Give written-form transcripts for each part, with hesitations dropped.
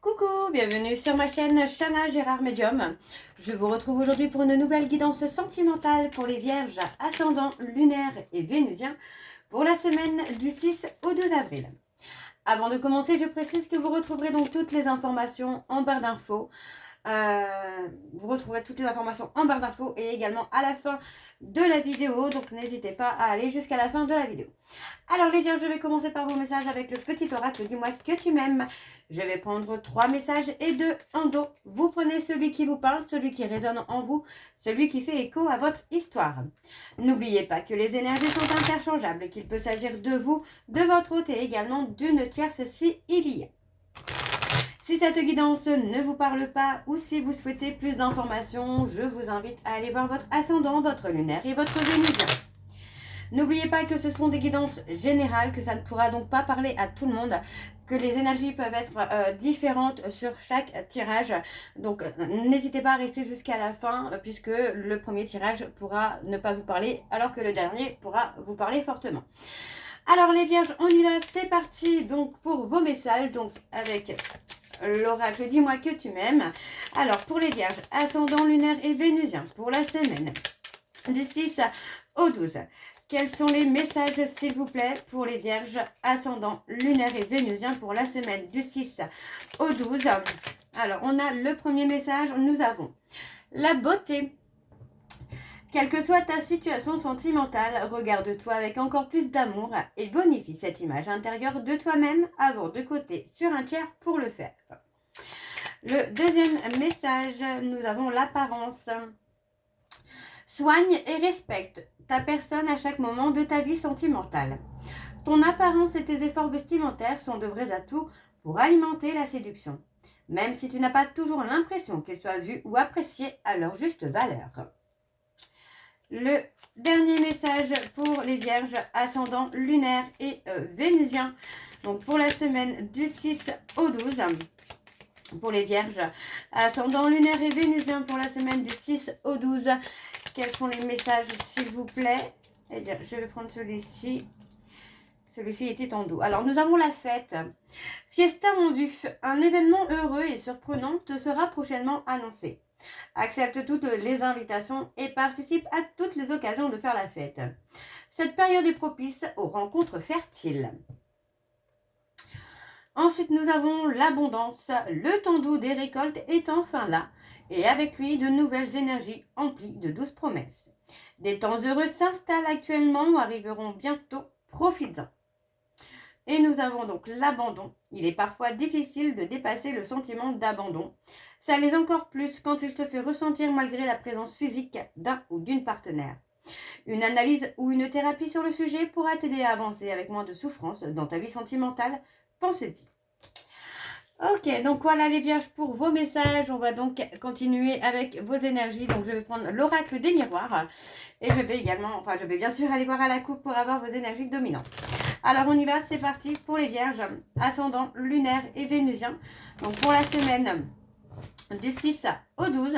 Coucou, bienvenue sur ma chaîne Chana Gérard Medium. Je vous retrouve aujourd'hui pour une nouvelle guidance sentimentale pour les vierges ascendant lunaire et vénusien pour la semaine du 6 au 12 avril. Avant de commencer, je précise que vous retrouverez donc toutes les informations en barre d'infos. Vous retrouverez toutes les informations en barre d'infos et également à la fin de la vidéo. Donc n'hésitez pas à aller jusqu'à la fin de la vidéo. Alors les vierges, je vais commencer par vos messages avec le petit oracle. Dis-moi que tu m'aimes. Je vais prendre 3 messages et 2 en dos. Vous prenez celui qui vous parle, celui qui résonne en vous, celui qui fait écho à votre histoire. N'oubliez pas que les énergies sont interchangeables et qu'il peut s'agir de vous, de votre hôte et également d'une tierce si il y a. Si cette guidance ne vous parle pas ou si vous souhaitez plus d'informations, je vous invite à aller voir votre ascendant, votre lunaire et votre vénusien. N'oubliez pas que ce sont des guidances générales, que ça ne pourra donc pas parler à tout le monde, que les énergies peuvent être différentes sur chaque tirage. Donc n'hésitez pas à rester jusqu'à la fin puisque le premier tirage pourra ne pas vous parler alors que le dernier pourra vous parler fortement. Alors les vierges, on y va, c'est parti donc pour vos messages, donc avec l'oracle Dis-moi que tu m'aimes. Alors pour les vierges, ascendant lunaire et vénusien pour la semaine du 6 au 12. Quels sont les messages, s'il vous plaît, pour les vierges ascendant lunaire et vénusien pour la semaine du 6 au 12? Alors, on a le premier message, nous avons la beauté. Quelle que soit ta situation sentimentale, regarde-toi avec encore plus d'amour et bonifie cette image intérieure de toi-même avant de coter sur un tiers pour le faire. Le deuxième message, nous avons l'apparence. Soigne et respecte ta personne à chaque moment de ta vie sentimentale. Ton apparence et tes efforts vestimentaires sont de vrais atouts pour alimenter la séduction, même si tu n'as pas toujours l'impression qu'ils soient vus ou appréciés à leur juste valeur. Le dernier message pour les vierges ascendant lunaire et vénusien, donc pour la semaine du 6 au 12. Pour les vierges ascendant lunaire et vénusien pour la semaine du 6 au 12. Quels sont les messages, s'il vous plaît? Eh bien, je vais prendre celui-ci. Celui-ci était en dos. Alors, nous avons la fête. Fiesta en vue. Un événement heureux et surprenant te sera prochainement annoncé. Accepte toutes les invitations et participe à toutes les occasions de faire la fête. Cette période est propice aux rencontres fertiles. Ensuite, nous avons l'abondance. Le temps doux des récoltes est enfin là. Et avec lui, de nouvelles énergies emplies de douces promesses. Des temps heureux s'installent actuellement ou arriveront bientôt. Profites-en. Et nous avons donc l'abandon. Il est parfois difficile de dépasser le sentiment d'abandon. Ça l'est encore plus quand il se fait ressentir malgré la présence physique d'un ou d'une partenaire. Une analyse ou une thérapie sur le sujet pourra t'aider à avancer avec moins de souffrance dans ta vie sentimentale. Pense-y. Ok, donc voilà les vierges pour vos messages. On va donc continuer avec vos énergies. Donc je vais prendre l'oracle des miroirs. Et je vais également, je vais bien sûr aller voir à la coupe pour avoir vos énergies dominantes. Alors on y va, c'est parti pour les vierges ascendant lunaire et vénusien. Donc pour la semaine du 6 au 12.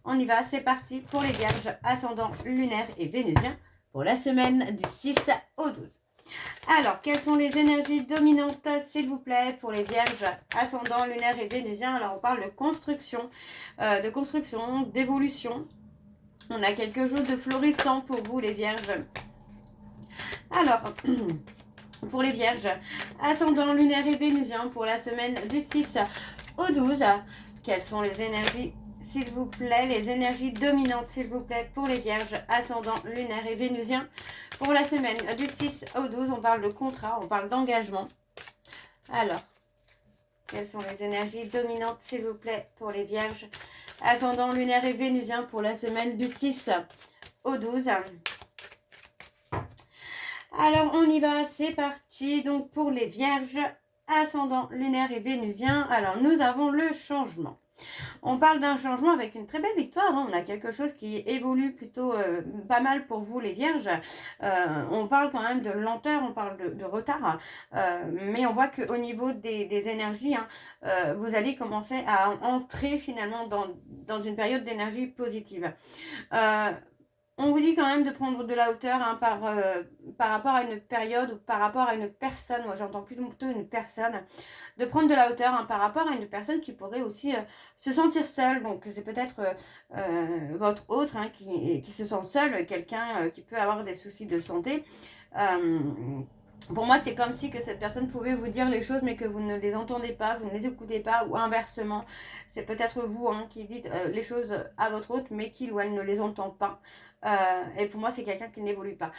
On y va, c'est parti pour les vierges ascendant lunaire et vénusien pour la semaine du 6 au 12. Alors, quelles sont les énergies dominantes, s'il vous plaît, pour les vierges ascendant lunaire et vénusien? Alors, on parle de construction, d'évolution. On a quelque chose de florissant pour vous, les vierges. Alors, pour les vierges ascendant lunaire et vénusien pour la semaine du 6 au 12, quelles sont les énergies, s'il vous plaît, les énergies dominantes, s'il vous plaît, pour les vierges ascendant lunaire et vénusien pour la semaine du 6 au 12? On parle de contrat, on parle d'engagement. Alors, quelles sont les énergies dominantes, s'il vous plaît, pour les vierges ascendant lunaire et vénusien pour la semaine du 6 au 12? Alors, on y va, c'est parti. Donc, pour les vierges ascendant lunaire et vénusien, alors nous avons le changement. On parle d'un changement avec une très belle victoire. On a quelque chose qui évolue plutôt pas mal pour vous, les vierges. On parle quand même de lenteur, on parle de retard. Mais on voit qu'au niveau des énergies, vous allez commencer à entrer finalement dans une période d'énergie positive. On vous dit quand même de prendre de la hauteur hein, par rapport à une période ou par rapport à une personne. Moi, j'entends plutôt une personne. De prendre de la hauteur hein, par rapport à une personne qui pourrait aussi se sentir seule. Donc, c'est peut-être votre autre hein, qui se sent seul, quelqu'un qui peut avoir des soucis de santé. Pour moi, c'est comme si que cette personne pouvait vous dire les choses, mais que vous ne les entendez pas, vous ne les écoutez pas, ou inversement. C'est peut-être vous hein, qui dites les choses à votre hôte, mais qu'il ou elle ne les entend pas. Et pour moi, c'est quelqu'un qui n'évolue pas.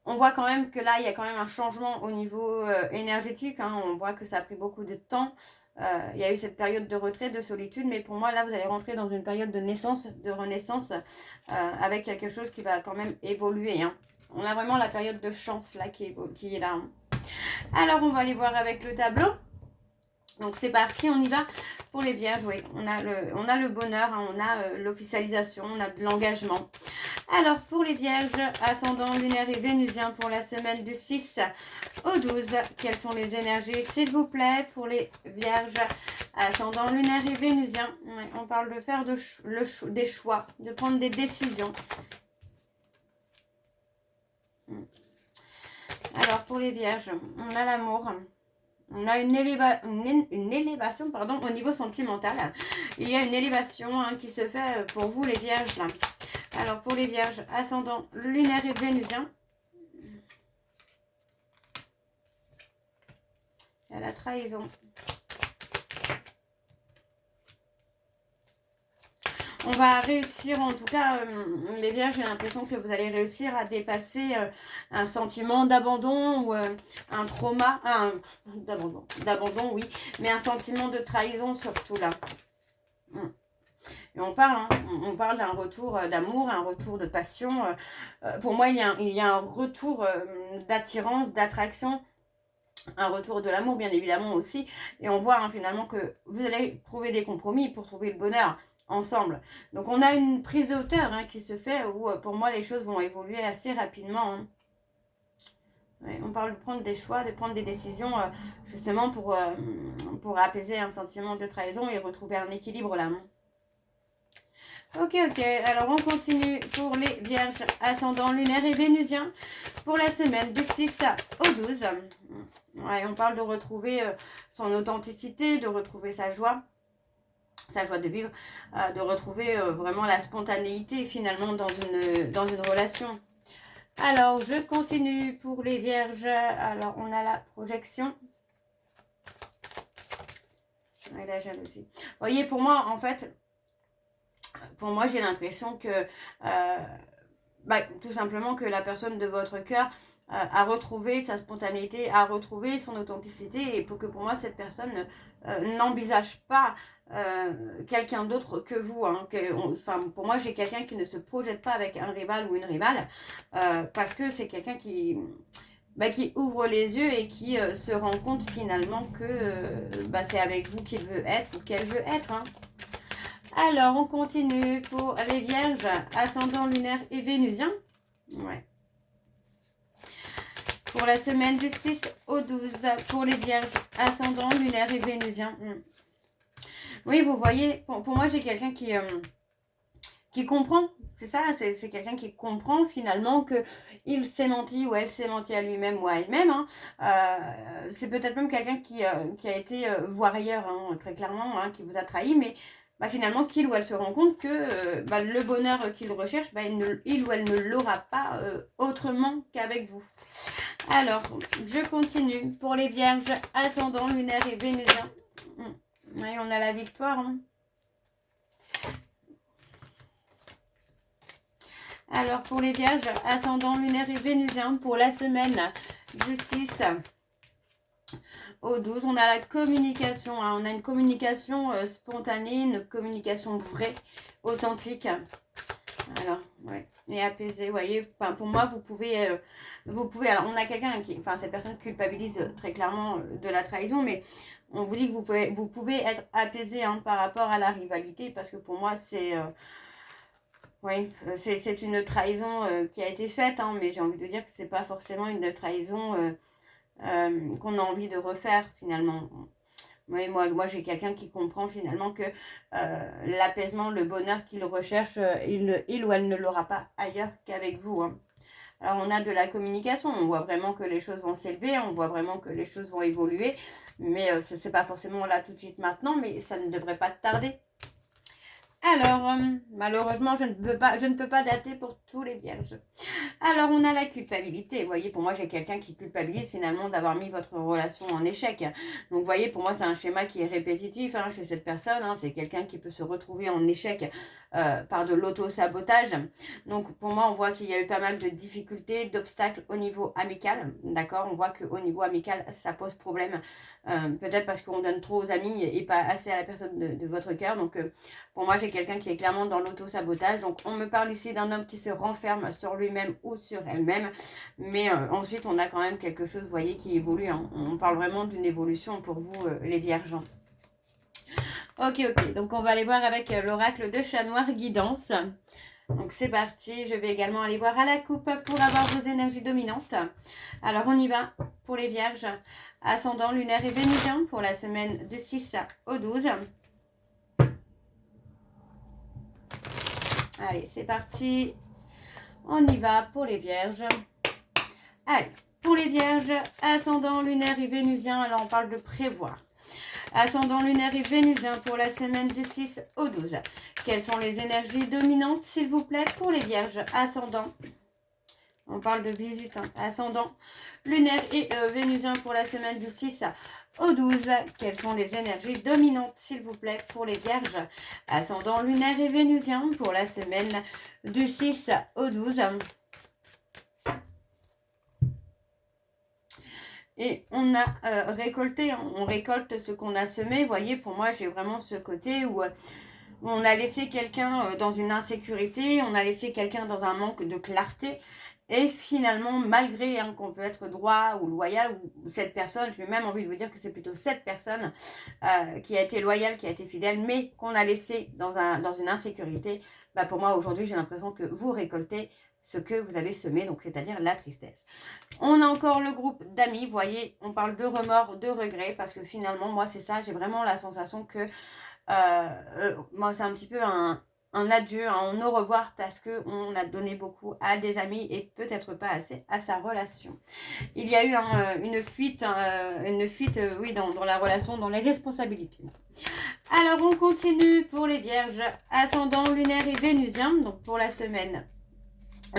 On voit quand même que là, il y a quand même un changement au niveau énergétique. Hein. On voit que ça a pris beaucoup de temps. Il y a eu cette période de retrait, de solitude, mais pour moi, là, vous allez rentrer dans une période de naissance, de renaissance, avec quelque chose qui va quand même évoluer. Hein. On a vraiment la période de chance là qui est là. Hein. Alors, on va aller voir avec le tableau. Donc, c'est parti, on y va pour les vierges. Oui, on a le bonheur, hein, on a l'officialisation, on a de l'engagement. Alors, pour les vierges, ascendant lunaire et vénusien pour la semaine du 6 au 12, quelles sont les énergies, s'il vous plaît, pour les vierges, ascendant lunaire et vénusien? Ouais, on parle de faire des choix, de prendre des décisions. Alors, pour les vierges, on a l'amour. On a une élévation pardon, au niveau sentimental. Il y a une élévation hein, qui se fait pour vous, les vierges. Là. Alors, pour les vierges, ascendant lunaire et vénusien. Il y a la trahison. On va réussir, en tout cas, les vierges, j'ai l'impression que vous allez réussir à dépasser un sentiment d'abandon ou un trauma, d'abandon, oui, mais un sentiment de trahison surtout là. Et on parle d'un retour d'amour, un retour de passion. Pour moi, il y a un retour d'attirance, d'attraction, un retour de l'amour, bien évidemment aussi. Et on voit hein, finalement que vous allez trouver des compromis pour trouver le bonheur ensemble. Donc, on a une prise de hauteur hein, qui se fait où, pour moi, les choses vont évoluer assez rapidement. Hein. Ouais, on parle de prendre des choix, de prendre des décisions justement pour apaiser un sentiment de trahison et retrouver un équilibre là. Hein. Ok, alors on continue pour les vierges ascendant lunaire et vénusien pour la semaine du 6 au 12. Ouais, on parle de retrouver son authenticité, de retrouver sa joie de vivre, de retrouver vraiment la spontanéité finalement dans une relation. Alors, je continue pour les vierges. Alors, on a la projection. Et la jalousie. Vous voyez, pour moi, en fait... Pour moi, j'ai l'impression que, tout simplement, que la personne de votre cœur a retrouvé sa spontanéité, a retrouvé son authenticité, et pour moi, cette personne n'envisage pas quelqu'un d'autre que vous. Hein, pour moi, j'ai quelqu'un qui ne se projette pas avec un rival ou une rivale, parce que c'est quelqu'un qui ouvre les yeux et qui se rend compte finalement que c'est avec vous qu'il veut être ou qu'elle veut être. Hein. Alors, on continue pour les vierges, ascendant lunaire et vénusien. Ouais. Pour la semaine du 6 au 12, pour les vierges, ascendant lunaire et vénusien. Oui, vous voyez, pour moi, j'ai quelqu'un qui comprend. C'est ça, c'est quelqu'un qui comprend finalement qu'il s'est menti ou elle s'est menti à lui-même ou à elle-même. Hein. C'est peut-être même quelqu'un qui a été voir ailleurs, hein, très clairement, hein, qui vous a trahi, mais... finalement, qu'il ou elle se rend compte que le bonheur qu'il recherche, il ou elle ne l'aura pas autrement qu'avec vous. Alors, je continue. Pour les vierges, ascendant, lunaire et vénusien. Oui, on a la victoire. Hein. Alors, pour les vierges, ascendant, lunaire et vénusien, pour la semaine du 6 au 12, on a la communication. Hein. On a une communication spontanée, une communication vraie, authentique. Alors, ouais, et apaisée. Vous voyez, pour moi, vous pouvez. Alors, on a quelqu'un qui. Cette personne culpabilise très clairement de la trahison, mais on vous dit que vous pouvez être apaisé hein, par rapport à la rivalité, parce que pour moi, c'est. C'est une trahison qui a été faite, hein, mais j'ai envie de dire que c'est pas forcément une trahison. Qu'on a envie de refaire finalement. Oui, moi j'ai quelqu'un qui comprend finalement que l'apaisement, le bonheur qu'il recherche, il ou elle ne l'aura pas ailleurs qu'avec vous, hein. Alors on a de la communication, on voit vraiment que les choses vont s'élever, on voit vraiment que les choses vont évoluer, mais ce n'est pas forcément là tout de suite maintenant, mais ça ne devrait pas tarder. Alors, malheureusement, je ne peux pas dater pour tous les vierges. Alors, on a la culpabilité. Vous voyez, pour moi, j'ai quelqu'un qui culpabilise finalement d'avoir mis votre relation en échec. Donc, vous voyez, pour moi, c'est un schéma qui est répétitif hein, chez cette personne. Hein. C'est quelqu'un qui peut se retrouver en échec par de l'auto-sabotage. Donc, pour moi, on voit qu'il y a eu pas mal de difficultés, d'obstacles au niveau amical. D'accord? On voit qu'au niveau amical, ça pose problème. Peut-être parce qu'on donne trop aux amis et pas assez à la personne de votre cœur. Donc, pour moi, j'ai quelqu'un qui est clairement dans l'auto-sabotage. Donc, on me parle ici d'un homme qui se renferme sur lui-même ou sur elle-même. Mais ensuite, on a quand même quelque chose, vous voyez, qui évolue. Hein. On parle vraiment d'une évolution pour vous, les vierges. Ok. Donc, on va aller voir avec l'oracle de Chat Noir Guidance. Donc, c'est parti. Je vais également aller voir à la coupe pour avoir vos énergies dominantes. Alors, on y va pour les vierges. Ascendant lunaire et vénusien pour la semaine du 6 au 12. Allez, c'est parti. On y va pour les vierges. Allez, pour les vierges, ascendant lunaire et vénusien, alors on parle de prévoir. Ascendant lunaire et vénusien pour la semaine du 6 au 12. Quelles sont les énergies dominantes, s'il vous plaît, pour les vierges ascendant? On parle de visite, hein. Ascendant lunaire et vénusien pour la semaine du 6 au 12. Quelles sont les énergies dominantes, s'il vous plaît, pour les vierges ascendant lunaire et vénusien pour la semaine du 6 au 12. Et on a récolté, on récolte ce qu'on a semé. Vous voyez, pour moi, j'ai vraiment ce côté où on a laissé quelqu'un dans une insécurité, on a laissé quelqu'un dans un manque de clarté. Et finalement, malgré hein, qu'on peut être droit ou loyal, ou cette personne, j'ai même envie de vous dire que c'est plutôt cette personne qui a été loyale, qui a été fidèle, mais qu'on a laissé dans une insécurité, bah pour moi, aujourd'hui, j'ai l'impression que vous récoltez ce que vous avez semé, donc c'est-à-dire la tristesse. On a encore le groupe d'amis, vous voyez, on parle de remords, de regrets, parce que finalement, moi, c'est ça, j'ai vraiment la sensation que moi, c'est un petit peu un adieu, un au revoir parce qu'on a donné beaucoup à des amis et peut-être pas assez à sa relation. Il y a eu une fuite, oui, dans la relation, dans les responsabilités. Alors, on continue pour les vierges, ascendant lunaire et vénusien, donc pour la semaine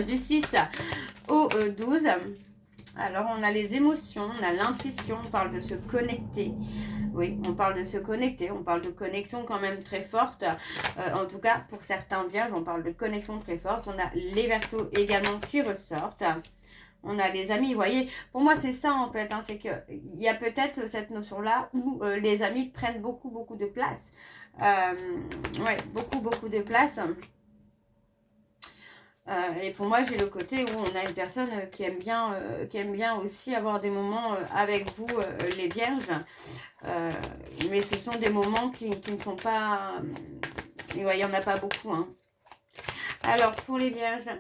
du 6 au 12. Alors, on a les émotions, on a l'intuition, on parle de se connecter. Oui, on parle de se connecter, on parle de connexion quand même très forte. En tout cas, pour certains vierges, on parle de connexion très forte. On a les verseaux également qui ressortent. On a les amis, vous voyez. Pour moi, c'est ça en fait. Hein, c'est qu'il y a peut-être cette notion-là où les amis prennent beaucoup de place. Ouais, beaucoup de place. Et pour moi, j'ai le côté où on a une personne qui aime bien aussi avoir des moments avec vous, les vierges. Mais ce sont des moments qui ne sont pas... il n'y en a pas beaucoup. Hein. Alors, pour les vierges,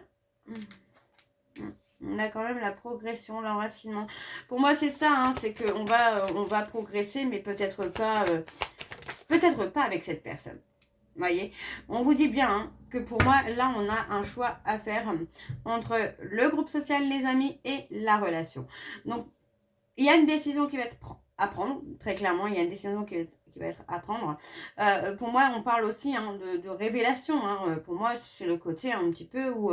on a quand même la progression, l'enracinement. Pour moi, c'est ça. Hein, c'est qu'on va progresser, mais peut-être pas avec cette personne. Voyez, on vous dit bien hein, que pour moi, là, on a un choix à faire entre le groupe social, les amis et la relation. Donc, il y a une décision qui va être à prendre, très clairement, il y a une décision qui va être à prendre. Pour moi, on parle aussi hein, de révélation. Hein. Pour moi, c'est le côté un petit peu où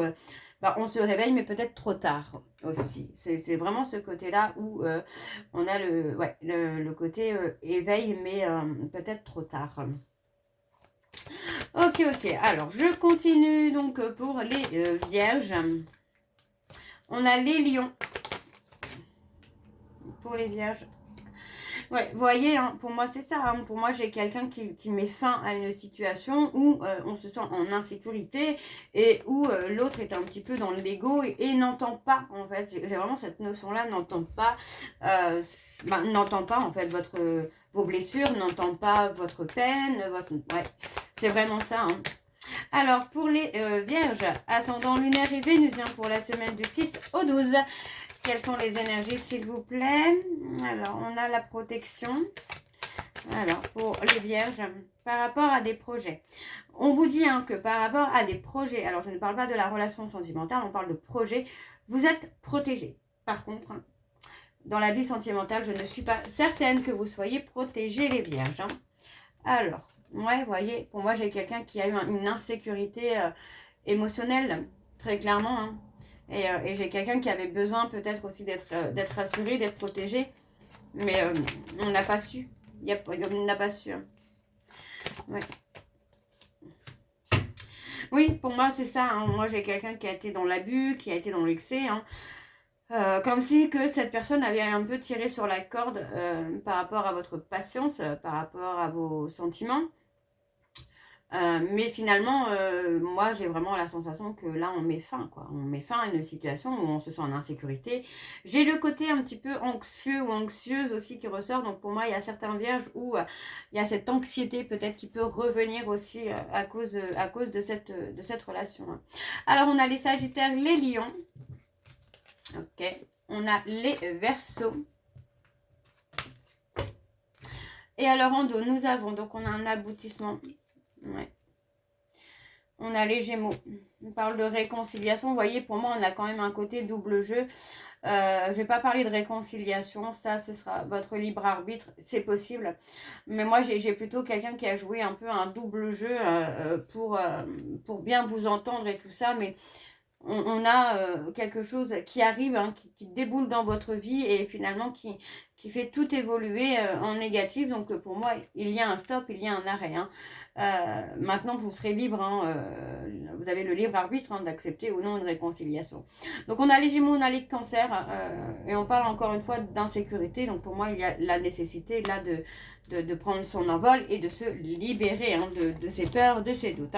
on se réveille, mais peut-être trop tard aussi. C'est vraiment ce côté-là où on a le côté éveil, mais peut-être trop tard. Ok, alors je continue donc pour les vierges. On a les lions. Pour les vierges. Ouais, vous voyez, hein, pour moi c'est ça. Hein, pour moi j'ai quelqu'un qui met fin à une situation où on se sent en insécurité et où l'autre est un petit peu dans l'ego et n'entend pas en fait. J'ai vraiment cette notion-là, n'entend pas en fait vos blessures, n'entend pas votre peine, ouais, c'est vraiment ça. Hein. Alors, pour les vierges, ascendant lunaire et vénusien pour la semaine du 6 au 12, quelles sont les énergies, s'il vous plaît? Alors, on a la protection. Alors, pour les vierges, par rapport à des projets. On vous dit que par rapport à des projets, alors je ne parle pas de la relation sentimentale, on parle de projets, vous êtes protégés. Par contre, dans la vie sentimentale, je ne suis pas certaine que vous soyez protégés, les vierges. Alors, ouais, vous voyez, pour moi, j'ai quelqu'un qui a eu une insécurité émotionnelle, très clairement. Et j'ai quelqu'un qui avait besoin peut-être aussi d'être assuré, d'être protégé. Mais on n'a pas su. On n'a pas su. Ouais. Oui, pour moi, c'est ça. Moi, j'ai quelqu'un qui a été dans l'abus, qui a été dans l'excès. Comme si que cette personne avait un peu tiré sur la corde par rapport à votre patience, par rapport à vos sentiments. Mais finalement, moi, j'ai vraiment la sensation que là, on met fin, quoi. On met fin à une situation où on se sent en insécurité. J'ai le côté un petit peu anxieux ou anxieuse aussi qui ressort. Donc, pour moi, il y a certains vierges où il y a cette anxiété peut-être qui peut revenir aussi à cause de cette relation. Alors, on a les Sagittaires, les Lions. Ok. On a les Verseaux. Et alors, en dos, nous avons, donc, on a un aboutissement. Ouais. On a les Gémeaux. On parle de réconciliation. Vous voyez, pour moi, on a quand même un côté double jeu. Je ne vais pas parler de réconciliation. Ça, ce sera votre libre arbitre. C'est possible. Mais moi, j'ai plutôt quelqu'un qui a joué un peu un double jeu pour bien vous entendre et tout ça. Mais on a quelque chose qui arrive, qui déboule dans votre vie et finalement qui fait tout évoluer en négatif. Donc pour moi, il y a un stop, il y a un arrêt. Maintenant, vous serez libre, vous avez le libre arbitre d'accepter ou non une réconciliation. Donc on a les Gémeaux, on a les Cancers et on parle encore une fois d'insécurité. Donc pour moi, il y a la nécessité là de prendre son envol et de se libérer de ses peurs, de ses doutes.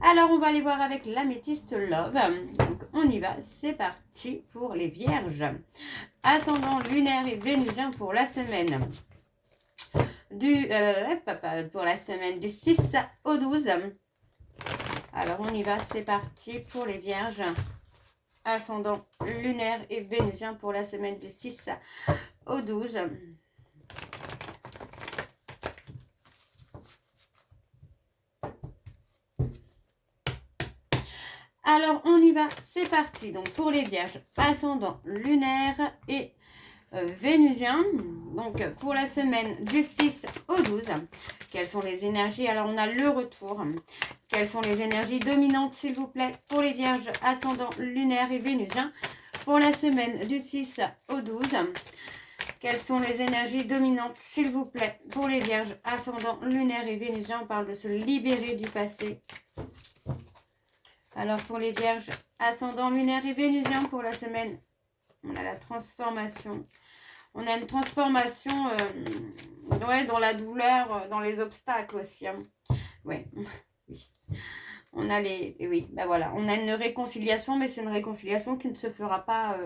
Alors, on va aller voir avec l'améthyste Love. Donc, on y va. C'est parti pour les vierges. Ascendant lunaire et vénusien pour la semaine pour la semaine du 6 au 12. Alors, on y va. C'est parti pour les vierges. Ascendant lunaire et vénusien pour la semaine du 6 au 12. Alors, on y va, c'est parti. Donc, pour les vierges, ascendant lunaire et vénusien. Donc, pour la semaine du 6 au 12, quelles sont les énergies? Alors, on a le retour. Quelles sont les énergies dominantes, s'il vous plaît, pour les vierges, ascendant lunaire et vénusien, pour la semaine du 6 au 12? Quelles sont les énergies dominantes, s'il vous plaît, pour les vierges, ascendant lunaire et vénusien? On parle de se libérer du passé. Alors, pour les vierges, ascendant lunaire et vénusien pour la semaine, on a la transformation. On a une transformation dans la douleur, dans les obstacles aussi. Ouais, oui. On a voilà. On a une réconciliation, mais c'est une réconciliation qui ne se fera pas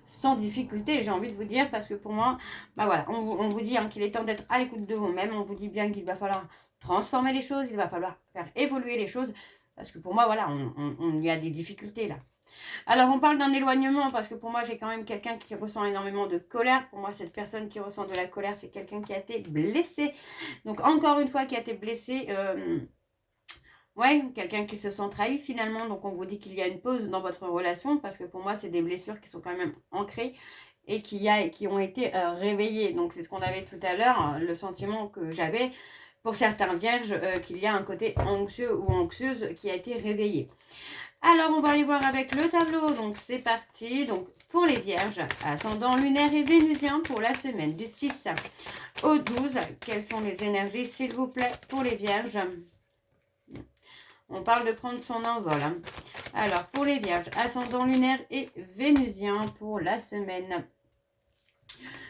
sans difficulté, j'ai envie de vous dire, parce que pour moi, voilà, on vous dit qu'il est temps d'être à l'écoute de vous-même. On vous dit bien qu'il va falloir transformer les choses, il va falloir faire évoluer les choses. Parce que pour moi, voilà, il y a des difficultés là. Alors, on parle d'un éloignement parce que pour moi, j'ai quand même quelqu'un qui ressent énormément de colère. Pour moi, cette personne qui ressent de la colère, c'est quelqu'un qui a été blessé. Donc, encore une fois, qui a été blessé. Quelqu'un qui se sent trahi finalement. Donc, on vous dit qu'il y a une pause dans votre relation parce que pour moi, c'est des blessures qui sont quand même ancrées et qui ont été réveillées. Donc, c'est ce qu'on avait tout à l'heure, le sentiment que j'avais pour certains vierges, qu'il y a un côté anxieux ou anxieuse qui a été réveillé. Alors, on va aller voir avec le tableau. Donc, c'est parti. Donc, pour les vierges, ascendant lunaire et vénusien pour la semaine du 6 au 12. Quelles sont les énergies, s'il vous plaît, pour les vierges? On parle de prendre son envol. Alors, pour les vierges, ascendant lunaire et vénusien pour la semaine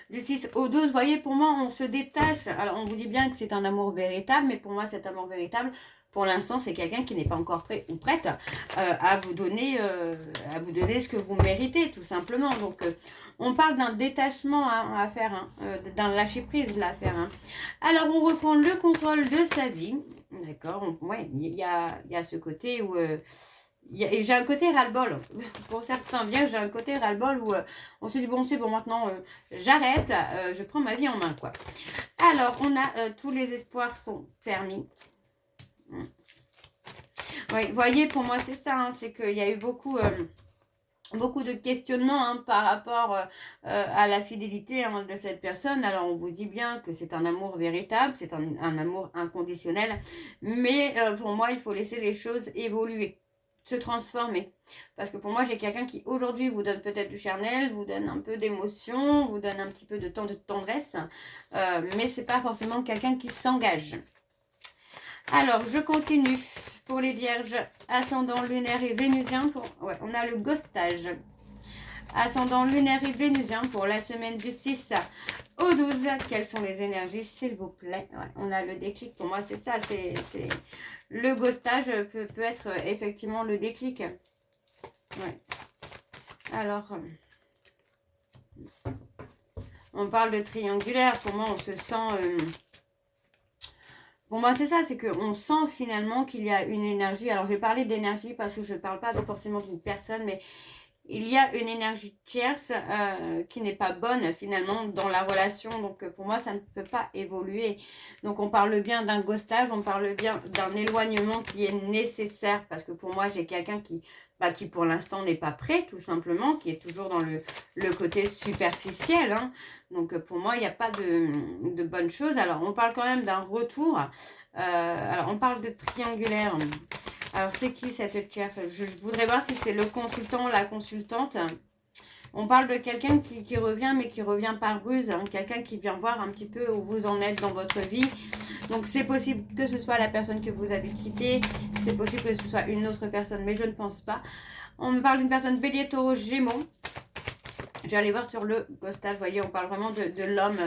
du 6 au 12, vous voyez, pour moi, on se détache. Alors, on vous dit bien que c'est un amour véritable, mais pour moi, cet amour véritable, pour l'instant, c'est quelqu'un qui n'est pas encore prêt ou prête à vous donner ce que vous méritez, tout simplement. Donc, on parle d'un détachement à faire, d'un lâcher-prise à faire. Alors, on reprend le contrôle de sa vie. D'accord. Il y a ce côté où j'ai un côté ras-le-bol. Pour certains vierges, j'ai un côté ras-le-bol où on se dit, bon, c'est bon, maintenant, j'arrête, je prends ma vie en main, quoi. Alors, on a tous les espoirs sont permis. Oui, vous voyez, pour moi, c'est ça, hein, c'est qu'il y a eu beaucoup de questionnements hein, par rapport à la fidélité hein, de cette personne. Alors, on vous dit bien que c'est un amour véritable, c'est un amour inconditionnel, mais pour moi, il faut laisser les choses évoluer, se transformer. Parce que pour moi, j'ai quelqu'un qui, aujourd'hui, vous donne peut-être du charnel, vous donne un peu d'émotion, vous donne un petit peu de temps de tendresse, mais c'est pas forcément quelqu'un qui s'engage. Alors, je continue. Pour les vierges, ascendant lunaire et vénusien, ouais, on a le ghostage. Ascendant lunaire et vénusien pour la semaine du 6 au 12. Quelles sont les énergies, s'il vous plaît? Ouais, on a le déclic. Pour moi, c'est ça. C'est le ghostage peut être effectivement le déclic. Ouais. Alors, on parle de triangulaire. Pour moi, on se sent... Pour moi, c'est ça, c'est qu'on sent finalement qu'il y a une énergie. Alors, je vais parler d'énergie parce que je ne parle pas forcément d'une personne, mais il y a une énergie tierce qui n'est pas bonne finalement dans la relation. Donc, pour moi, ça ne peut pas évoluer. Donc, on parle bien d'un ghostage, on parle bien d'un éloignement qui est nécessaire parce que pour moi, j'ai quelqu'un qui pour l'instant n'est pas prêt, tout simplement, qui est toujours dans le côté superficiel. Hein. Donc, pour moi, il n'y a pas de bonne chose. Alors, on parle quand même d'un retour. Alors, on parle de triangulaire. Alors, c'est qui cette tierce? Je voudrais voir si c'est le consultant ou la consultante. On parle de quelqu'un qui revient, mais qui revient par ruse. Hein, quelqu'un qui vient voir un petit peu où vous en êtes dans votre vie. Donc, c'est possible que ce soit la personne que vous avez quittée. C'est possible que ce soit une autre personne, mais je ne pense pas. On me parle d'une personne bélier, taureau, gémeaux. Je vais aller voir sur le ghostage. Vous voyez, on parle vraiment de l'homme,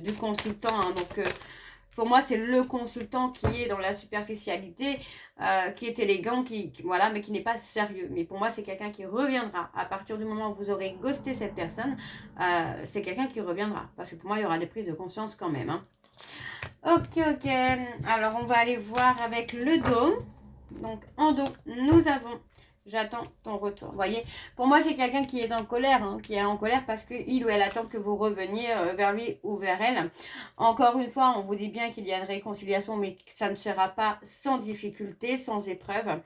du consultant. Hein, donc, pour moi, c'est le consultant qui est dans la superficialité, qui est élégant, voilà, mais qui n'est pas sérieux. Mais pour moi, c'est quelqu'un qui reviendra. À partir du moment où vous aurez ghosté cette personne, c'est quelqu'un qui reviendra. Parce que pour moi, il y aura des prises de conscience quand même. Hein. Ok. Alors, on va aller voir avec le dos. Donc, en dos, nous avons... J'attends ton retour. Vous voyez, pour moi, c'est quelqu'un qui est en colère, hein, qui est en colère parce qu'il ou elle attend que vous reveniez vers lui ou vers elle. Encore une fois, on vous dit bien qu'il y a une réconciliation, mais que ça ne sera pas sans difficulté, sans épreuve.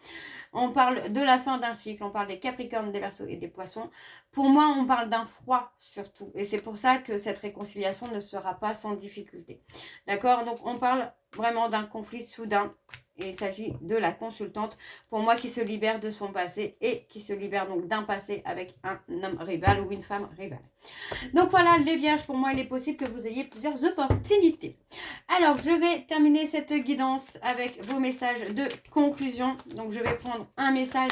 On parle de la fin d'un cycle, on parle des Capricornes, des Verseaux et des Poissons. Pour moi, on parle d'un froid surtout. Et c'est pour ça que cette réconciliation ne sera pas sans difficulté. D'accord? Donc, on parle vraiment d'un conflit soudain. Et il s'agit de la consultante, pour moi, qui se libère de son passé et qui se libère donc d'un passé avec un homme rival ou une femme rivale. Donc voilà, les vierges, pour moi, il est possible que vous ayez plusieurs opportunités. Alors, je vais terminer cette guidance avec vos messages de conclusion. Donc, je vais prendre un message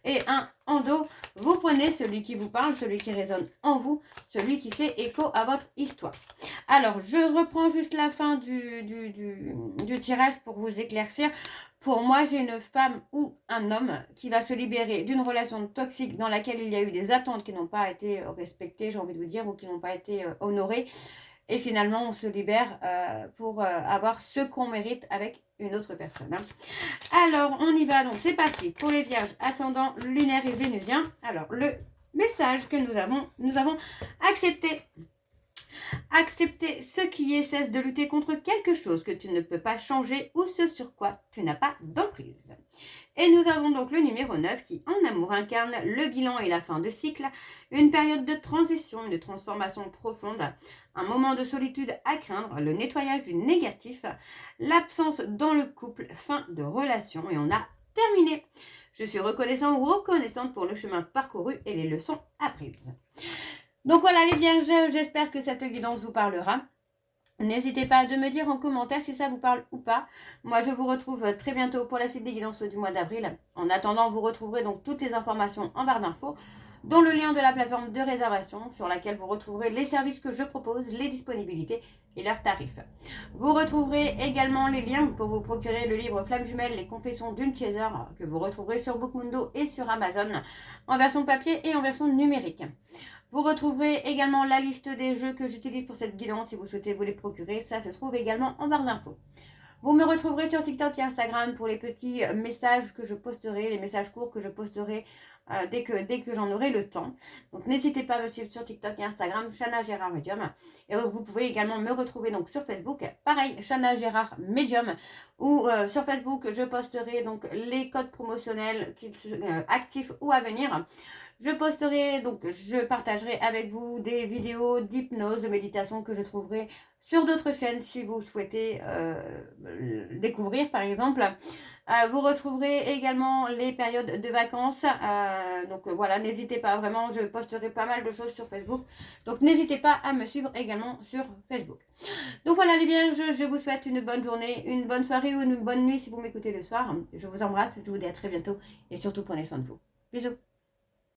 et un en dos. Vous prenez celui qui vous parle, celui qui résonne en vous, celui qui fait écho à votre histoire. Alors, je reprends juste la fin du tirage pour vous éclaircir. Pour moi, j'ai une femme ou un homme qui va se libérer d'une relation toxique dans laquelle il y a eu des attentes qui n'ont pas été respectées, j'ai envie de vous dire, ou qui n'ont pas été honorées. Et finalement, on se libère pour avoir ce qu'on mérite avec une autre personne. Hein. Alors, on y va. Donc, c'est parti pour les vierges, ascendant lunaire et vénusien. Alors, le message que nous avons accepté. Accepter ce qui est, cesse de lutter contre quelque chose que tu ne peux pas changer ou ce sur quoi tu n'as pas d'emprise. Et nous avons donc le numéro 9 qui, en amour, incarne le bilan et la fin de cycle, une période de transition, une transformation profonde, un moment de solitude à craindre, le nettoyage du négatif, l'absence dans le couple, fin de relation. Et on a terminé. Je suis reconnaissant ou reconnaissante pour le chemin parcouru et les leçons apprises. Donc voilà les vierges, j'espère que cette guidance vous parlera. N'hésitez pas à me dire en commentaire si ça vous parle ou pas. Moi, je vous retrouve très bientôt pour la suite des guidances du mois d'avril. En attendant, vous retrouverez donc toutes les informations en barre d'infos, dont le lien de la plateforme de réservation sur laquelle vous retrouverez les services que je propose, les disponibilités et leurs tarifs. Vous retrouverez également les liens pour vous procurer le livre Flamme Jumelle, les confessions d'une chaser, que vous retrouverez sur Bookmundo et sur Amazon, en version papier et en version numérique. Vous retrouverez également la liste des jeux que j'utilise pour cette guidance si vous souhaitez vous les procurer. Ça se trouve également en barre d'infos. Vous me retrouverez sur TikTok et Instagram pour les petits messages que je posterai, les messages courts que je posterai dès que j'en aurai le temps. Donc n'hésitez pas à me suivre sur TikTok et Instagram, Chana Gérard Medium. Et vous pouvez également me retrouver donc sur Facebook, pareil, Chana Gérard Medium, ou sur Facebook, je posterai donc les codes promotionnels actifs ou à venir. Je posterai, donc je partagerai avec vous des vidéos d'hypnose, de méditation que je trouverai sur d'autres chaînes si vous souhaitez découvrir par exemple. Vous retrouverez également les périodes de vacances. Donc voilà, n'hésitez pas, vraiment, je posterai pas mal de choses sur Facebook. Donc n'hésitez pas à me suivre également sur Facebook. Donc voilà les vierges, je vous souhaite une bonne journée, une bonne soirée ou une bonne nuit si vous m'écoutez le soir. Je vous embrasse, je vous dis à très bientôt et surtout prenez soin de vous. Bisous.